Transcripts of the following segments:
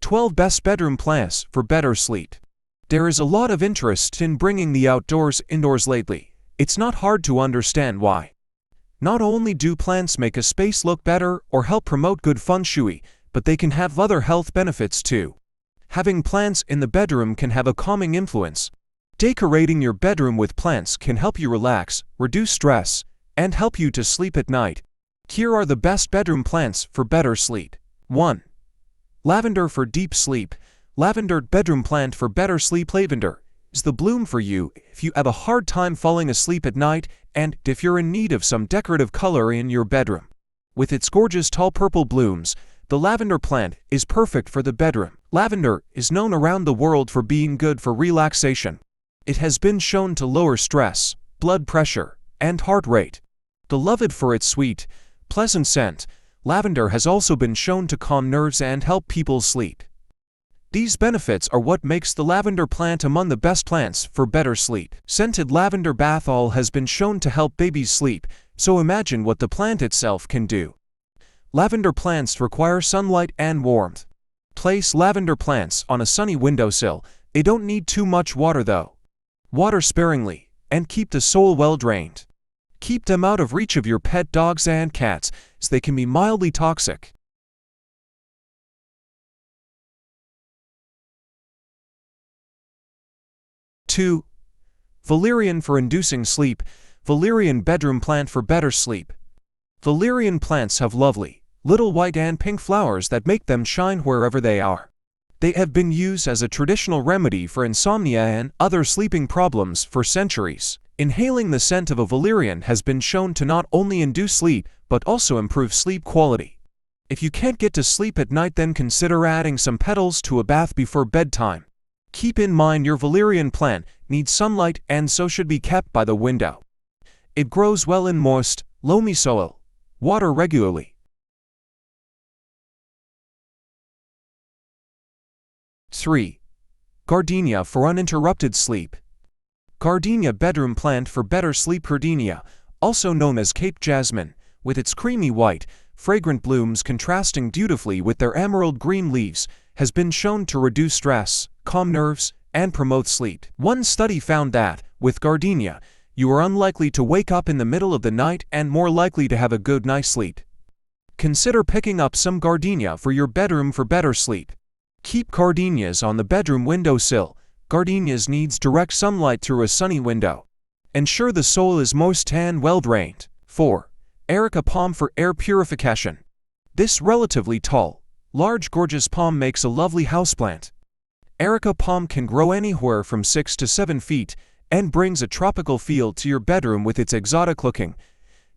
12 best bedroom plants for better sleep. There is a lot of interest in bringing the outdoors indoors lately. It's not hard to understand why. Not only do plants make a space look better or help promote good feng shui, but they can have other health benefits too. Having plants in the bedroom can have a calming influence. Decorating your bedroom with plants can help you relax, reduce stress, and help you to sleep at night. Here are the best bedroom plants for better sleep. 1. Lavender for deep sleep. Lavender bedroom plant for better sleep. Lavender is the bloom for you if you have a hard time falling asleep at night and if you're in need of some decorative color in your bedroom. With its gorgeous tall purple blooms, the lavender plant is perfect for the bedroom. Lavender is known around the world for being good for relaxation. It has been shown to lower stress, blood pressure, and heart rate. Beloved for its sweet, pleasant scent, lavender has also been shown to calm nerves and help people sleep. These benefits are what makes the lavender plant among the best plants for better sleep. Scented lavender bath oil has been shown to help babies sleep, so imagine what the plant itself can do. Lavender plants require sunlight and warmth. Place lavender plants on a sunny windowsill. They don't need too much water though. Water sparingly, and keep the soil well drained. Keep them out of reach of your pet dogs and cats, as they can be mildly toxic. Two. Valerian for inducing sleep. Valerian bedroom plant for better sleep. Valerian plants have lovely, little white and pink flowers that make them shine wherever they are. They have been used as a traditional remedy for insomnia and other sleeping problems for centuries. Inhaling the scent of a valerian has been shown to not only induce sleep, but also improve sleep quality. If you can't get to sleep at night, then consider adding some petals to a bath before bedtime. Keep in mind your valerian plant needs sunlight and so should be kept by the window. It grows well in moist, loamy soil. Water regularly. 3. Gardenia for uninterrupted sleep. Gardenia bedroom plant for better sleep. Gardenia, also known as Cape jasmine, with its creamy white, fragrant blooms contrasting beautifully with their emerald green leaves, has been shown to reduce stress, calm nerves, and promote sleep. One study found that, with gardenia, you are unlikely to wake up in the middle of the night and more likely to have a good night's sleep. Consider picking up some gardenia for your bedroom for better sleep. Keep gardenias on the bedroom windowsill. Gardenias needs direct sunlight through a sunny window. Ensure the soil is moist and well drained. 4. Erica palm for air purification. This relatively tall, large gorgeous palm makes a lovely houseplant. Erica palm can grow anywhere from 6 to 7 feet and brings a tropical feel to your bedroom with its exotic-looking,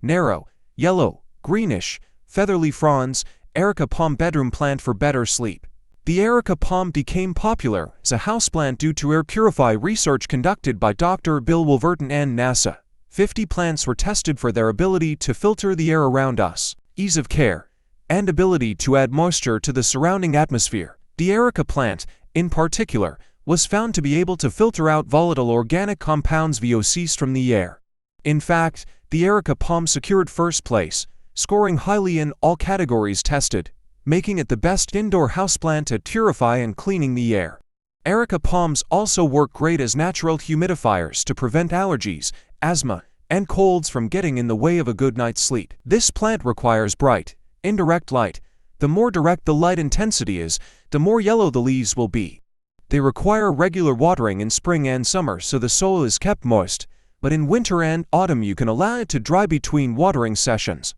narrow, yellow, greenish, featherly fronds. Erica palm bedroom plant for better sleep. The Erica palm became popular as a houseplant due to air purify research conducted by Dr. Bill Wolverton and NASA. 50 plants were tested for their ability to filter the air around us, ease of care, and ability to add moisture to the surrounding atmosphere. The Erica plant, in particular, was found to be able to filter out volatile organic compounds VOCs from the air. In fact, the Erica palm secured first place, scoring highly in all categories tested, making it the best indoor houseplant at purify and cleaning the air. Erica palms also work great as natural humidifiers to prevent allergies, asthma, and colds from getting in the way of a good night's sleep. This plant requires bright, indirect light. The more direct the light intensity is, the more yellow the leaves will be. They require regular watering in spring and summer so the soil is kept moist, but in winter and autumn you can allow it to dry between watering sessions.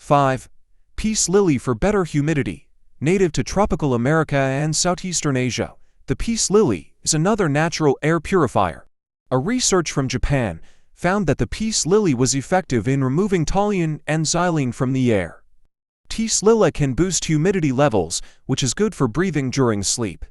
5. Peace lily for better humidity. Native to tropical America and southeastern Asia, the peace lily is another natural air purifier. A research from Japan found that the peace lily was effective in removing toluene and xylene from the air. Peace lily can boost humidity levels, which is good for breathing during sleep.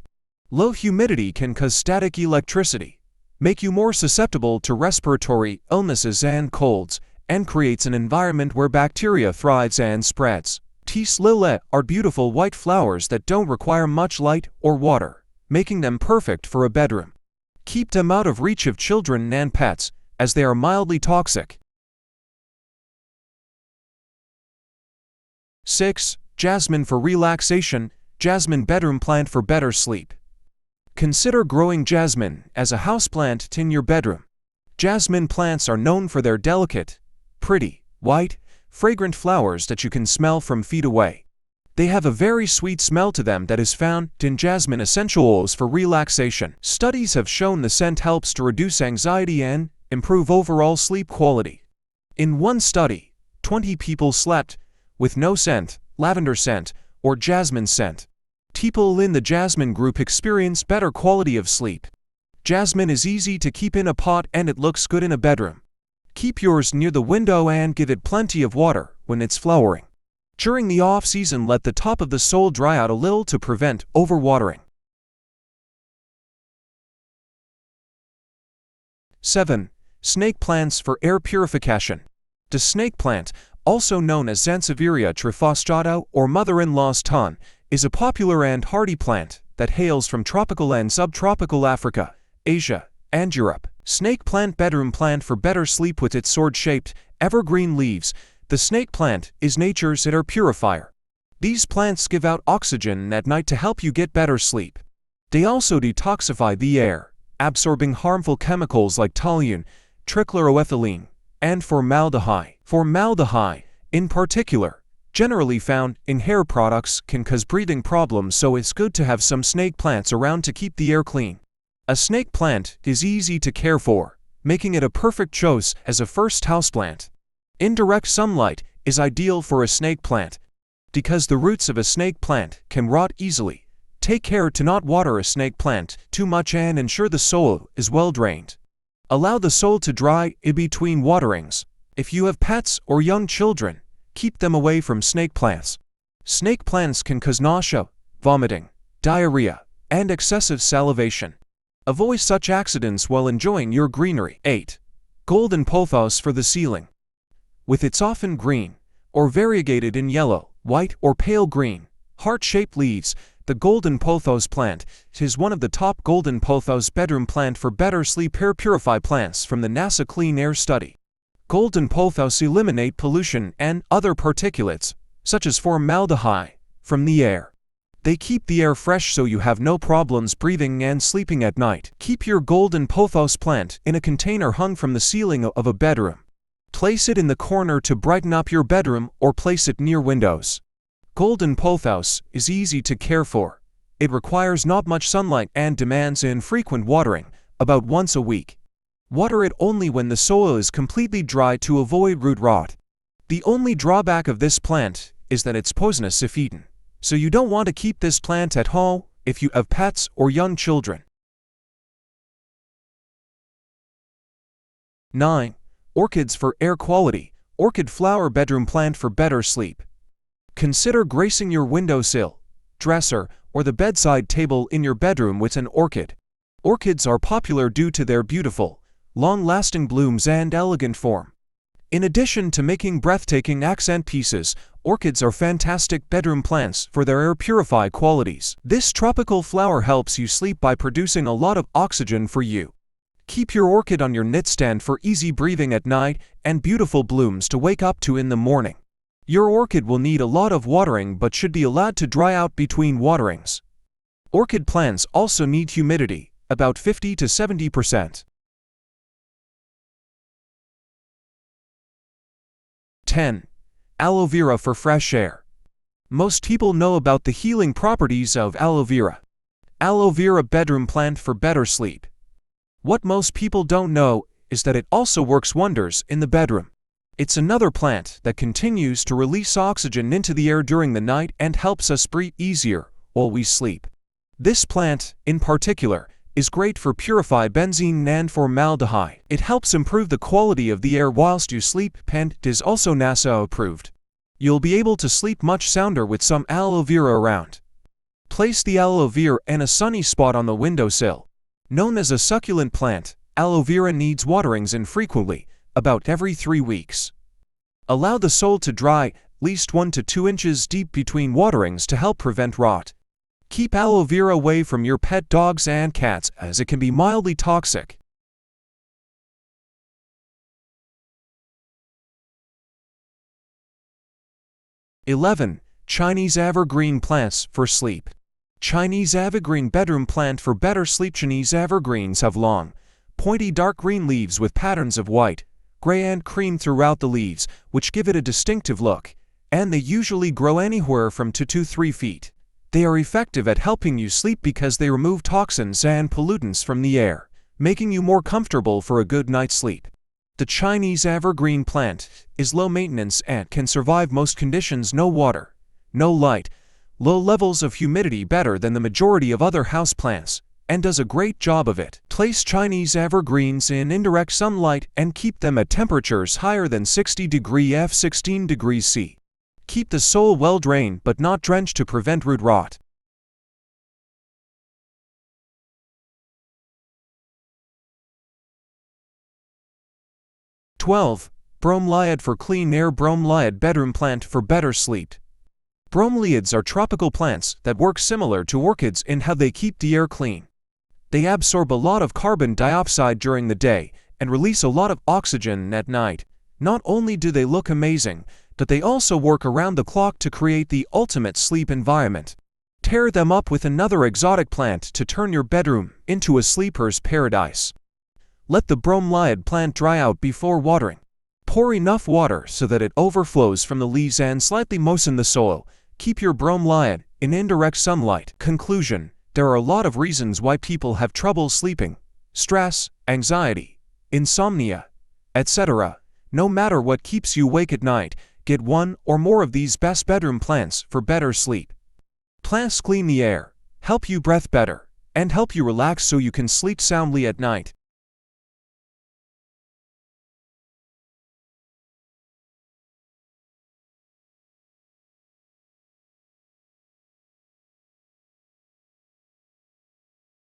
Low humidity can cause static electricity, make you more susceptible to respiratory illnesses and colds, and creates an environment where bacteria thrives and spreads. Peace lily are beautiful white flowers that don't require much light or water, making them perfect for a bedroom. Keep them out of reach of children and pets, as they are mildly toxic. 6. Jasmine for relaxation. Jasmine bedroom plant for better sleep. Consider growing jasmine as a houseplant in your bedroom. Jasmine plants are known for their delicate, pretty, white, fragrant flowers that you can smell from feet away. They have a very sweet smell to them that is found in jasmine essential oils for relaxation. Studies have shown the scent helps to reduce anxiety and improve overall sleep quality. In one study, 20 people slept with no scent, lavender scent, or jasmine scent. People in the jasmine group experienced better quality of sleep. Jasmine is easy to keep in a pot and it looks good in a bedroom. Keep yours near the window and give it plenty of water when it's flowering. During the off-season, let the top of the soil dry out a little to prevent overwatering. 7. Snake plants for air purification. The snake plant, also known as Sansevieria trifostata or mother-in-law's tongue, is a popular and hardy plant that hails from tropical and subtropical Africa, Asia, and Europe. Snake plant bedroom plant for better sleep. With its sword-shaped, evergreen leaves, the snake plant is nature's air purifier. These plants give out oxygen at night to help you get better sleep. They also detoxify the air, absorbing harmful chemicals like toluene, trichloroethylene, and formaldehyde. Formaldehyde, in particular, generally found in hair products, can cause breathing problems, so it's good to have some snake plants around to keep the air clean. A snake plant is easy to care for, making it a perfect choice as a first houseplant. Indirect sunlight is ideal for a snake plant. Because the roots of a snake plant can rot easily, take care to not water a snake plant too much and ensure the soil is well drained. Allow the soil to dry in between waterings. If you have pets or young children, keep them away from snake plants. Snake plants can cause nausea, vomiting, diarrhea, and excessive salivation. Avoid such accidents while enjoying your greenery. 8. Golden pothos for the ceiling. With its often green, or variegated in yellow, white, or pale green, heart-shaped leaves, the golden pothos plant is one of the top. Golden pothos bedroom plant for better sleep. Air purify plants from the NASA Clean Air Study. Golden pothos eliminate pollution and other particulates, such as formaldehyde, from the air. They keep the air fresh so you have no problems breathing and sleeping at night. Keep your golden pothos plant in a container hung from the ceiling of a bedroom. Place it in the corner to brighten up your bedroom or place it near windows. Golden pothos is easy to care for. It requires not much sunlight and demands infrequent watering, about once a week. Water it only when the soil is completely dry to avoid root rot. The only drawback of this plant is that it's poisonous if eaten, so you don't want to keep this plant at home if you have pets or young children. 9. Orchids for air quality. Orchid flower bedroom plant for better sleep. Consider gracing your windowsill, dresser, or the bedside table in your bedroom with an orchid. Orchids are popular due to their beautiful, long-lasting blooms and elegant form. In addition to making breathtaking accent pieces, orchids are fantastic bedroom plants for their air purify qualities. This tropical flower helps you sleep by producing a lot of oxygen for you. Keep your orchid on your nightstand for easy breathing at night and beautiful blooms to wake up to in the morning. Your orchid will need a lot of watering but should be allowed to dry out between waterings. Orchid plants also need humidity, about 50 to 70%. 10. Aloe vera for fresh air. Most people know about the healing properties of aloe vera. Aloe vera bedroom plant for better sleep. What most people don't know is that it also works wonders in the bedroom. It's another plant that continues to release oxygen into the air during the night and helps us breathe easier while we sleep. This plant, in particular, is great for purify benzene and formaldehyde. It helps improve the quality of the air whilst you sleep and is also NASA approved. You'll be able to sleep much sounder with some aloe vera around. Place the aloe vera in a sunny spot on the windowsill. Known as a succulent plant, aloe vera needs waterings infrequently, about every 3 weeks. Allow the soil to dry, at least 1 to 2 inches deep between waterings to help prevent rot. Keep aloe vera away from your pet dogs and cats as it can be mildly toxic. 11. Chinese evergreen plants for sleep. Chinese evergreen bedroom plant for better sleep. Chinese evergreens have long, pointy dark green leaves with patterns of white, gray and cream throughout the leaves, which give it a distinctive look, and they usually grow anywhere from 2 to 3 feet. They are effective at helping you sleep because they remove toxins and pollutants from the air, making you more comfortable for a good night's sleep. The Chinese evergreen plant is low maintenance and can survive most conditions: no water, no light, low levels of humidity, better than the majority of other houseplants, and does a great job of it. Place Chinese evergreens in indirect sunlight and keep them at temperatures higher than 60 degrees F 16 degrees C. Keep the soil well drained but not drenched to prevent root rot. (12) Bromeliad for clean air. Bromeliad bedroom plant for better sleep. Bromeliads are tropical plants that work similar to orchids in how they keep the air clean. They absorb a lot of carbon dioxide during the day and release a lot of oxygen at night. Not only do they look amazing, but they also work around the clock to create the ultimate sleep environment. Tear them up with another exotic plant to turn your bedroom into a sleeper's paradise. Let the bromeliad plant dry out before watering. Pour enough water so that it overflows from the leaves and slightly moisten the soil. Keep your bromeliad in indirect sunlight. Conclusion: there are a lot of reasons why people have trouble sleeping: stress, anxiety, insomnia, etc. No matter what keeps you awake at night, get one or more of these best bedroom plants for better sleep. Plants clean the air, help you breathe better, and help you relax so you can sleep soundly at night.